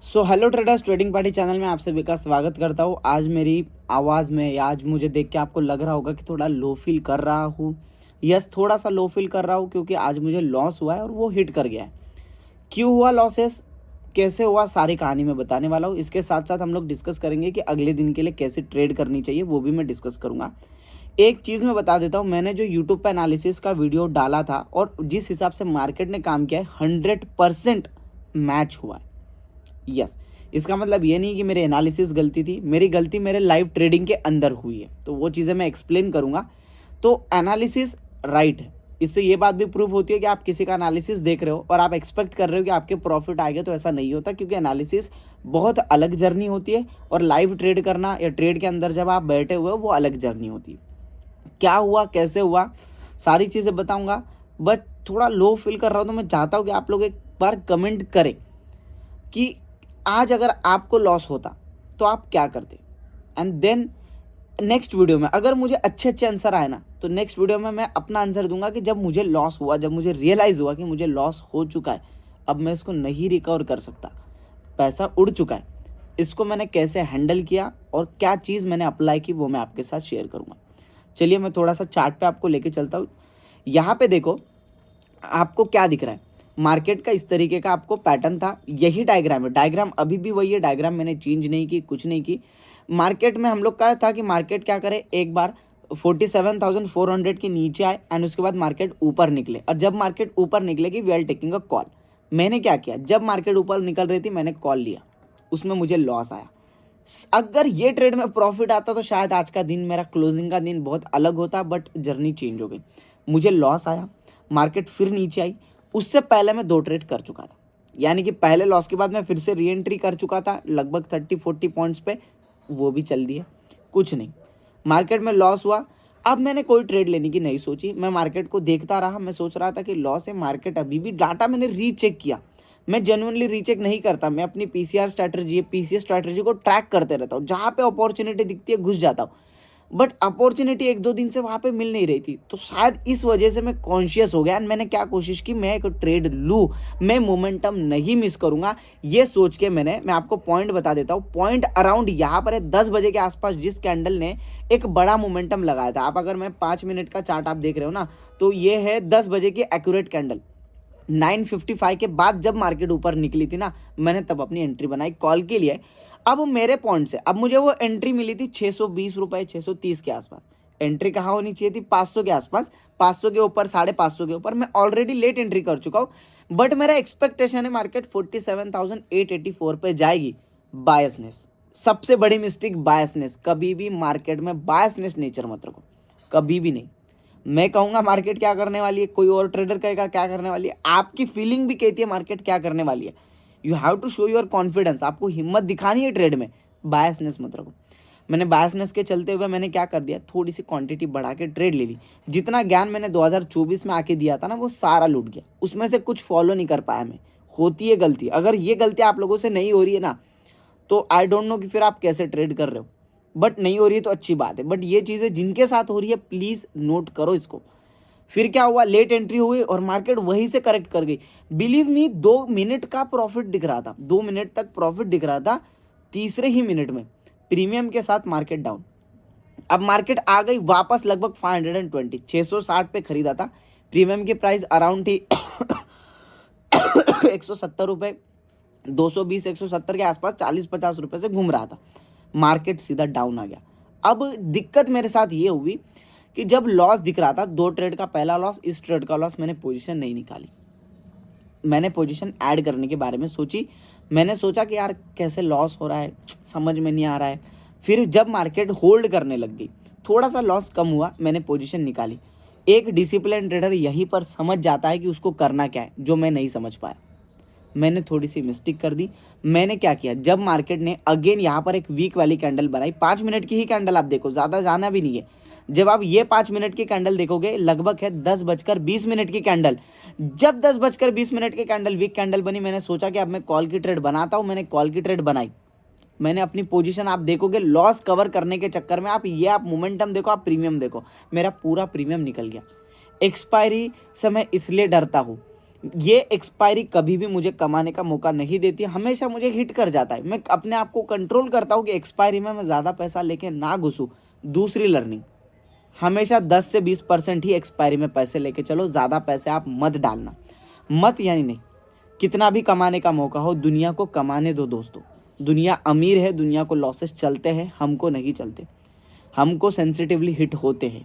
Hello traders, trading party channel में आप सभी का स्वागत करता हूँ। आज मेरी आवाज़ में या आज मुझे देख के आपको लग रहा होगा कि थोड़ा लो फील कर रहा हूँ। यस, थोड़ा सा लो फील कर रहा हूँ क्योंकि आज मुझे लॉस हुआ है और वो हिट कर गया है। क्यों हुआ लॉसेस, कैसे हुआ, सारी कहानी मैं बताने वाला हूँ। इसके साथ साथ हम लोग डिस्कस करेंगे कि अगले दिन के लिए कैसे ट्रेड करनी चाहिए, वो भी मैं डिस्कस करूँगा। एक चीज़ मैं बता देता हूँ, मैंने जो यूट्यूब पे एनालिसिस का वीडियो डाला था और जिस हिसाब से मार्केट ने काम किया है 100% मैच हुआ है। यस, इसका मतलब ये नहीं कि मेरे एनालिसिस गलती थी, मेरी गलती मेरे लाइव ट्रेडिंग के अंदर हुई है, तो वो चीज़ें मैं एक्सप्लेन करूँगा। तो एनालिसिस राइट है, इससे ये बात भी प्रूव होती है कि आप किसी का एनालिसिस देख रहे हो और आप एक्सपेक्ट कर रहे हो कि आपके प्रॉफिट आएगा, तो ऐसा नहीं होता, क्योंकि एनालिसिस बहुत अलग जर्नी होती है और लाइव ट्रेड करना या ट्रेड के अंदर जब आप बैठे हुए हो वो अलग जर्नी होती है। क्या हुआ, कैसे हुआ, सारी चीज़ें बताऊँगा। बट थोड़ा लो फील कर रहा हूँ, तो मैं चाहता हूँ कि आप लोग एक बार कमेंट करें कि आज अगर आपको लॉस होता तो आप क्या करते। एंड देन नेक्स्ट वीडियो में अगर मुझे अच्छे अच्छे आंसर आए ना, तो नेक्स्ट वीडियो में मैं अपना आंसर दूंगा कि जब मुझे लॉस हुआ, जब मुझे रियलाइज़ हुआ कि मुझे लॉस हो चुका है, अब मैं इसको नहीं रिकवर कर सकता, पैसा उड़ चुका है, इसको मैंने कैसे हैंडल किया और क्या चीज़ मैंने अप्लाई की, वो मैं आपके साथ शेयर करूँगा। चलिए मैं थोड़ा सा चार्ट पे आपको लेके चलता हूँ। यहाँ पे देखो, आपको क्या दिख रहा है, मार्केट का इस तरीके का आपको पैटर्न था, यही डायग्राम है, डायग्राम अभी भी वही है, डायग्राम मैंने चेंज नहीं की, कुछ नहीं की। मार्केट में हम लोग का था कि मार्केट क्या करे, एक बार 47,400 के नीचे आए एंड उसके बाद मार्केट ऊपर निकले, और जब मार्केट ऊपर निकलेगी we are taking a call. मैंने क्या किया, जब मार्केट ऊपर निकल रही थी मैंने कॉल लिया, उसमें मुझे लॉस आया। अगर ये ट्रेड में प्रॉफिट आता तो शायद आज का दिन, मेरा क्लोजिंग का दिन बहुत अलग होता, बट जर्नी चेंज हो गई, मुझे लॉस आया, मार्केट फिर नीचे आई। उससे पहले मैं 2 ट्रेड कर चुका था, यानी कि पहले लॉस के बाद मैं फिर से री एंट्री कर चुका था लगभग 30-40 पॉइंट्स पे, वो भी चल दिए, कुछ नहीं। मार्केट में लॉस हुआ, अब मैंने कोई ट्रेड लेने की नहीं सोची, मैं मार्केट को देखता रहा, मैं सोच रहा था कि लॉस है, मार्केट अभी भी, डाटा मैंने रीचेक किया, मैं जेन्युइनली रीचेक नहीं करता, मैं अपनी पीसीआर स्ट्रैटेजी, पीसीएस स्ट्रैटेजी को ट्रैक करते रहता हूँ, जहाँ पे अपॉर्चुनिटी दिखती है घुस जाता हूँ। बट अपॉर्चुनिटी 1-2 दिन से वहाँ पे मिल नहीं रही थी, तो शायद इस वजह से मैं कॉन्शियस हो गया एंड मैंने क्या कोशिश की, मैं एक ट्रेड लूँ, मैं मोमेंटम नहीं मिस करूँगा, ये सोच के मैं आपको पॉइंट बता देता हूँ। पॉइंट अराउंड यहाँ पर है 10 बजे के आसपास, जिस कैंडल ने एक बड़ा मोमेंटम लगाया था। आप अगर मैं 5 मिनट का चार्ट आप देख रहे हो ना, तो ये है 10 बजे की एक्यूरेट कैंडल। 9:55 के बाद जब मार्केट ऊपर निकली थी ना, मैंने तब अपनी एंट्री बनाई कॉल के लिए। अब मेरे पॉइंट से अब मुझे वो एंट्री मिली थी 620 रुपए, 630 के आसपास। एंट्री कहाँ होनी चाहिए थी, 500 के आसपास, 500 के ऊपर, 550 के ऊपर। मैं ऑलरेडी लेट एंट्री कर चुका हूँ, बट मेरा एक्सपेक्टेशन है मार्केट 47,884 पे जाएगी। बायसनेस, सबसे बड़ी मिस्टेक बायसनेस, कभी भी मार्केट में बायसनेस नेचर मत रखो, कभी भी नहीं। मैं कहूँगा मार्केट क्या करने वाली है, कोई और ट्रेडर कहेगा क्या करने वाली है, आपकी फीलिंग भी कहती है मार्केट क्या करने वाली है। You have to show your confidence, आपको हिम्मत दिखानी है ट्रेड में, बायसनेस मत रखो। मैंने बायसनेस के चलते हुए मैंने क्या कर दिया, थोड़ी सी क्वांटिटी बढ़ा के ट्रेड ले ली। जितना ज्ञान मैंने 2024 में आके दिया था ना, वो सारा लूट गया, उसमें से कुछ फॉलो नहीं कर पाया मैं। होती है गलती, अगर ये गलती आप लोगों से नहीं हो रही है ना, तो आई डोंट नो कि फिर आप कैसे ट्रेड कर रहे हो, बट नहीं हो रही है तो अच्छी बात है। बट ये चीज़ें जिनके साथ हो रही है प्लीज़ नोट करो इसको। फिर क्या हुआ, लेट एंट्री हुई और मार्केट वहीं से करेक्ट कर गई। बिलीव मी, 2 मिनट का प्रॉफिट दिख रहा था, 2 मिनट तक प्रॉफिट दिख रहा था, तीसरे ही मिनट में प्रीमियम के साथ मार्केट डाउन। अब मार्केट आ गई वापस लगभग 520, 660 पे खरीदा था, प्रीमियम की प्राइस अराउंड थी 170 रुपये, 220, 170 के आसपास, 40-50 रुपये से घूम रहा था, मार्केट सीधा डाउन आ गया। अब दिक्कत मेरे साथ ये हुई कि जब लॉस दिख रहा था, 2 ट्रेड का पहला लॉस, इस ट्रेड का लॉस, मैंने पोजीशन नहीं निकाली, मैंने पोजीशन ऐड करने के बारे में सोची। मैंने सोचा कि यार कैसे लॉस हो रहा है, समझ में नहीं आ रहा है। फिर जब मार्केट होल्ड करने लग गई, थोड़ा सा लॉस कम हुआ, मैंने पोजीशन निकाली। एक डिसिप्लिन ट्रेडर यहीं पर समझ जाता है कि उसको करना क्या है, जो मैं नहीं समझ पाया। मैंने थोड़ी सी मिस्टेक कर दी। मैंने क्या किया, जब मार्केट ने अगेन यहाँ पर एक वीक वाली कैंडल बनाई, 5 मिनट की ही कैंडल, आप देखो ज़्यादा जाना भी नहीं है। जब आप ये 5 मिनट की कैंडल देखोगे, लगभग है 10:20 की कैंडल। जब 10:20 की कैंडल वीक कैंडल बनी, मैंने सोचा कि अब मैं कॉल की ट्रेड बनाता हूँ। मैंने कॉल की ट्रेड बनाई, मैंने अपनी पोजीशन, आप देखोगे लॉस कवर करने के चक्कर में, आप मोमेंटम देखो, आप प्रीमियम देखो, मेरा पूरा प्रीमियम निकल गया। एक्सपायरी से मैं इसलिए डरता हूँ ये एक्सपायरी कभी भी मुझे कमाने का मौका नहीं देती, हमेशा मुझे हिट कर जाता है। मैं अपने आप को कंट्रोल करता हूँ कि एक्सपायरी में मैं ज़्यादा पैसा लेके ना घुसूँ। दूसरी लर्निंग, हमेशा 10 से 20% ही एक्सपायरी में पैसे लेके चलो, ज़्यादा पैसे आप मत डालना। मत यानी नहीं, कितना भी कमाने का मौका हो दुनिया को कमाने दो दोस्तों। दुनिया अमीर है, दुनिया को लॉसेस चलते हैं, हमको नहीं चलते, हमको सेंसिटिवली हिट होते हैं।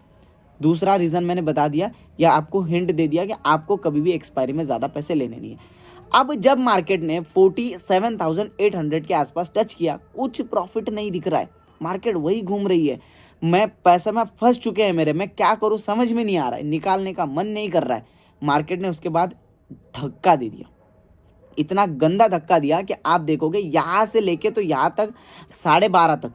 दूसरा रीज़न मैंने बता दिया या आपको हिंट दे दिया कि आपको कभी भी एक्सपायरी में ज़्यादा पैसे लेने नहीं है। अब जब मार्केट ने 47,800 के आसपास टच किया, कुछ प्रॉफिट नहीं दिख रहा है, मार्केट वही घूम रही है, मैं पैसे में फंस चुके हैं मेरे, मैं क्या करूँ समझ में नहीं आ रहा है, निकालने का मन नहीं कर रहा है। मार्केट ने उसके बाद धक्का दे दिया, इतना गंदा धक्का दिया कि आप देखोगे यहाँ से लेके तो यहाँ तक 12:30 तक,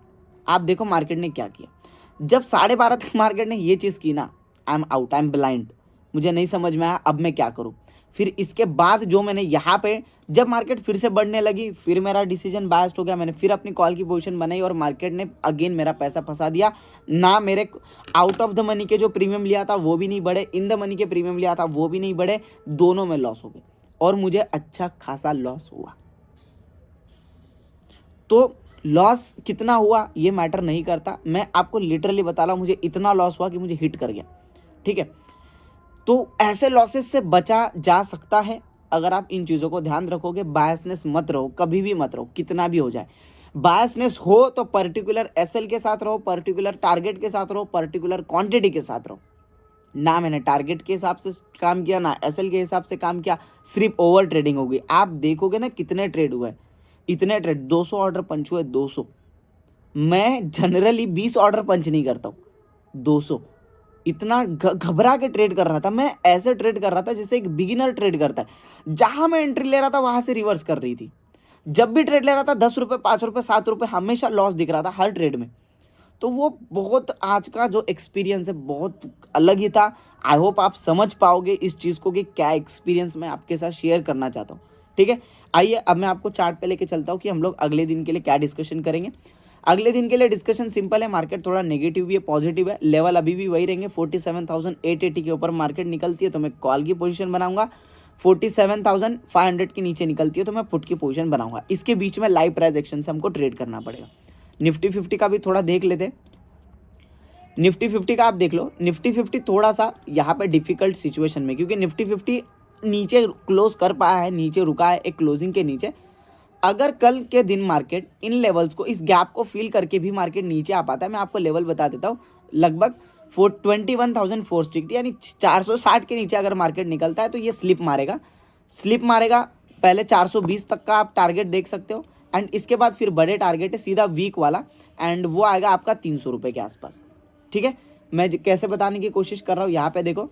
आप देखो मार्केट ने क्या किया। जब 12:30 तक मार्केट ने ये चीज़ की ना, I am out, I am blind, मुझे नहीं समझ में आया अब मैं क्या करूँ। फिर इसके बाद जो मैंने यहाँ पे, जब मार्केट फिर से बढ़ने लगी, फिर मेरा डिसीजन बायस्ड हो गया, मैंने फिर अपनी कॉल की पोजीशन बनाई और मार्केट ने अगेन मेरा पैसा फंसा दिया ना। मेरे आउट ऑफ द मनी के जो प्रीमियम लिया था वो भी नहीं बढ़े, इन द मनी के प्रीमियम लिया था वो भी नहीं बढ़े, दोनों में लॉस हो गए और मुझे अच्छा खासा लॉस हुआ। तो लॉस कितना हुआ ये मैटर नहीं करता, मैं आपको लिटरली बता रहा हूँ, मुझे इतना लॉस हुआ कि मुझे हिट कर गया। ठीक है, तो ऐसे लॉसेस से बचा जा सकता है अगर आप इन चीज़ों को ध्यान रखोगे। बायसनेस मत रहो, कभी भी मत रहो, कितना भी हो जाए। बायसनेस हो तो पर्टिकुलर एसएल के साथ रहो, पर्टिकुलर टारगेट के साथ रहो, पर्टिकुलर क्वांटिटी के साथ रहो। ना मैंने टारगेट के हिसाब से काम किया, ना एसएल के हिसाब से काम किया, सिर्फ ओवर ट्रेडिंग होगी। आप देखोगे ना कितने ट्रेड हुए, इतने ट्रेड, 200 ऑर्डर पंच हुए, 200। मैं जनरली 20 ऑर्डर पंच नहीं करता हूँ, 200। इतना घबरा के ट्रेड कर रहा था मैं, ऐसे ट्रेड कर रहा था जैसे एक बिगिनर ट्रेड करता है। जहां मैं एंट्री ले रहा था वहां से रिवर्स कर रही थी। जब भी ट्रेड ले रहा था 10 रुपये, 5 रुपये, 7 रुपये, हमेशा लॉस दिख रहा था हर ट्रेड में। तो वो बहुत, आज का जो एक्सपीरियंस है बहुत अलग ही था। आई होप आप समझ पाओगे इस चीज़ को कि क्या एक्सपीरियंस मैं आपके साथ शेयर करना चाहता हूँ। ठीक है, आइए अब मैं आपको चार्ट पे लेके चलता हूँ कि हम लोग अगले दिन के लिए क्या डिस्कशन करेंगे। अगले दिन के लिए डिस्कशन सिंपल है, मार्केट थोड़ा नेगेटिव भी है, पॉजिटिव है, लेवल अभी भी वही रहेंगे। 47,880 के ऊपर मार्केट निकलती है तो मैं कॉल की पोजीशन बनाऊंगा, 47,500 के नीचे निकलती है तो मैं पुट की पोजीशन बनाऊंगा। इसके बीच में लाइव प्राइस एक्शन से हमको ट्रेड करना पड़ेगा। निफ्टी 50 का भी थोड़ा देख लेते। निफ्टी 50 का आप देख लो, निफ्टी 50 थोड़ा सा यहाँ पे डिफिकल्ट सिचुएशन में, क्योंकि निफ्टी 50 नीचे क्लोज कर पाया है, नीचे रुका है एक क्लोजिंग के नीचे। अगर कल के दिन मार्केट इन लेवल्स को, इस गैप को फील करके भी मार्केट नीचे आ पाता है, मैं आपको लेवल बता देता हूँ, लगभग 21,460 यानी 460 के नीचे अगर मार्केट निकलता है तो ये स्लिप मारेगा। पहले 420 तक का आप टारगेट देख सकते हो, एंड इसके बाद फिर बड़े टारगेट है सीधा वीक वाला, एंड वो आएगा आपका 300 रुपये के आसपास। ठीक है, मैं कैसे बताने की कोशिश कर रहा हूँ, यहाँ पे देखो,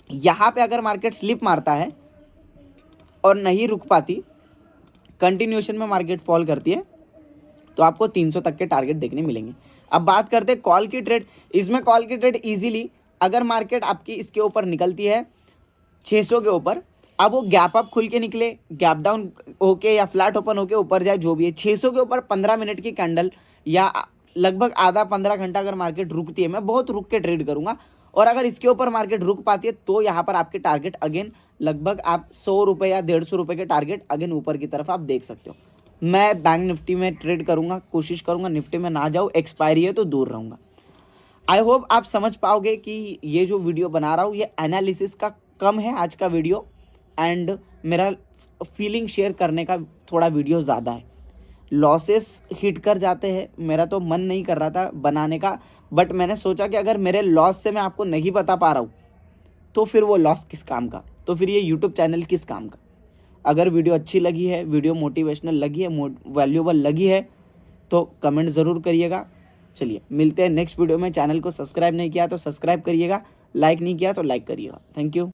यहाँ पे अगर मार्केट स्लिप मारता है और नहीं रुक पाती, कंटिन्यूएशन में मार्केट फॉल करती है, तो आपको 300 तक के टारगेट देखने मिलेंगे। अब बात करते हैं कॉल की ट्रेड। इसमें कॉल की ट्रेड इजीली, अगर मार्केट आपकी इसके ऊपर निकलती है 600 के ऊपर, अब वो गैप अप खुल के निकले, गैप डाउन होके या फ्लैट ओपन होके ऊपर जाए, जो भी है, 600 के ऊपर 15 मिनट की कैंडल या लगभग आधा 15 घंटा अगर मार्केट रुकती है, मैं बहुत रुक के ट्रेड करूँगा। और अगर इसके ऊपर मार्केट रुक पाती है तो यहाँ पर आपके टारगेट अगेन लगभग आप 100 रुपये या 150 रुपये के टारगेट अगेन ऊपर की तरफ आप देख सकते हो। मैं बैंक निफ्टी में ट्रेड करूँगा, कोशिश करूँगा निफ्टी में ना जाऊँ, एक्सपायरी है तो दूर रहूँगा। आई होप आप समझ पाओगे कि ये जो वीडियो बना रहा हूँ ये एनालिसिस का कम है आज का वीडियो, एंड मेरा फीलिंग शेयर करने का थोड़ा वीडियो ज़्यादा है। लॉसेस हिट कर जाते हैं, मेरा तो मन नहीं कर रहा था बनाने का, बट मैंने सोचा कि अगर मेरे लॉस से मैं आपको नहीं बता पा रहा हूँ तो फिर वो लॉस किस काम का, तो फिर ये यूट्यूब चैनल किस काम का। अगर वीडियो अच्छी लगी है, वीडियो मोटिवेशनल लगी है, वैल्यूएबल लगी है तो कमेंट ज़रूर करिएगा। चलिए मिलते हैं नेक्स्ट वीडियो में। चैनल को सब्सक्राइब नहीं किया तो सब्सक्राइब करिएगा, लाइक नहीं किया तो लाइक करिएगा। Thank you.